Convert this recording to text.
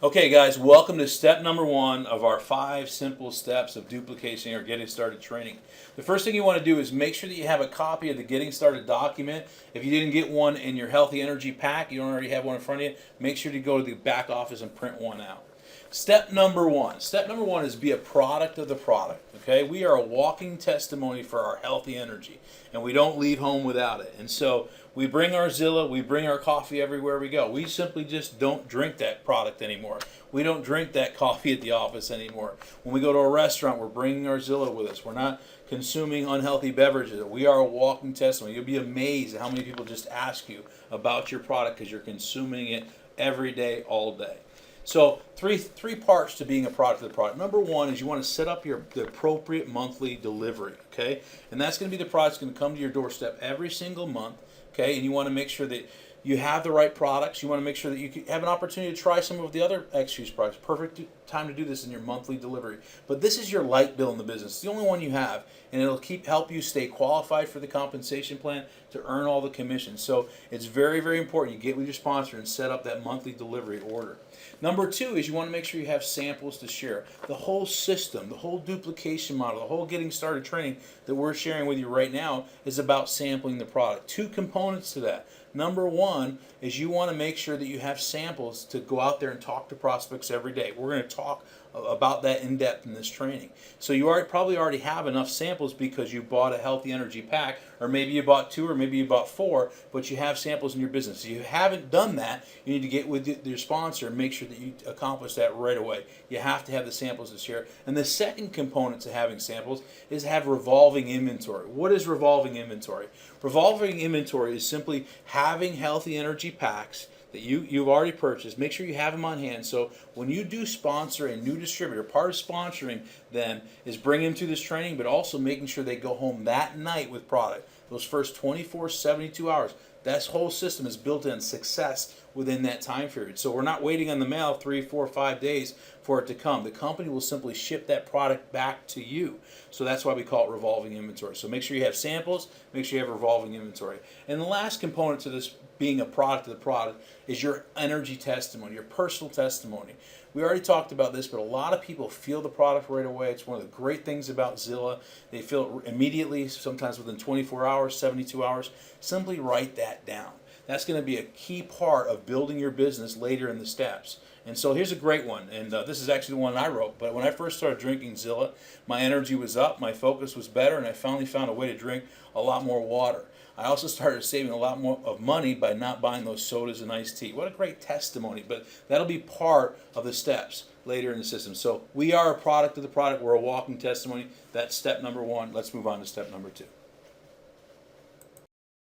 Okay, guys, welcome to step number one of our 5 simple steps of duplication or getting started training. The first thing you want to do is make sure that you have a copy of the getting started document. If you didn't get one in your healthy energy pack, you don't already have one in front of you, make sure to go to the back office and print one out. Step number one. Step number one is be a product of the product. Okay, we are a walking testimony for our healthy energy, and we don't leave home without it. And so we bring our Zilla, we bring our coffee everywhere we go. We simply just don't drink that product anymore. We don't drink that coffee at the office anymore. When we go to a restaurant, we're bringing our Zilla with us. We're not consuming unhealthy beverages. We are a walking testimony. You'll be amazed at how many people just ask you about your product because you're consuming it every day, all day. So three parts to being a product of the product. Number one is you want to set up the appropriate monthly delivery, okay? And that's going to be the product that's going to come to your doorstep every single month, okay? And you want to make sure that you have the right products. You want to make sure that you have an opportunity to try some of the other XFuse products. Perfect time to do this in your monthly delivery. But this is your light bill in the business. It's the only one you have, and it'll help you stay qualified for the compensation plan to earn all the commissions. So it's very, very important you get with your sponsor and set up that monthly delivery order. Number two is you want to make sure you have samples to share. The whole system, the whole duplication model, the whole getting started training that we're sharing with you right now is about sampling the product. 2 components to that. Number one is you want to make sure that you have samples to go out there and talk to prospects every day. We're going to talk about that in depth in this training. So you probably already have enough samples because you bought a healthy energy pack, or maybe you bought 2, or maybe you bought 4, but you have samples in your business. If you haven't done that, you need to get with your sponsor and make sure that you accomplish that right away. You have to have the samples to share. And the second component to having samples is have revolving inventory. What is revolving inventory? Revolving inventory is simply having healthy energy packs that you've already purchased. Make sure you have them on hand. So when you do sponsor a new distributor, part of sponsoring them is bringing them to this training, but also making sure they go home that night with product. Those first 24, 72 hours, that whole system is built in success within that time period. So we're not waiting on the mail 3, 4, 5 days for it to come. The company will simply ship that product back to you. So that's why we call it revolving inventory. So make sure you have samples, make sure you have revolving inventory. And the last component to this being a product of the product is your energy testimony, your personal testimony. We already talked about this, but a lot of people feel the product right away. It's one of the great things about Zilla. They feel it immediately, sometimes within 24 hours, 72 hours. Simply write that down. That's going to be a key part of building your business later in the steps. And so here's a great one, and this is actually the one I wrote. But when I first started drinking Zilla, my energy was up, my focus was better, and I finally found a way to drink a lot more water. I also started saving a lot more of money by not buying those sodas and iced tea. What a great testimony, but that'll be part of the steps later in the system. So we are a product of the product. We're a walking testimony. That's step number one. Let's move on to step number two.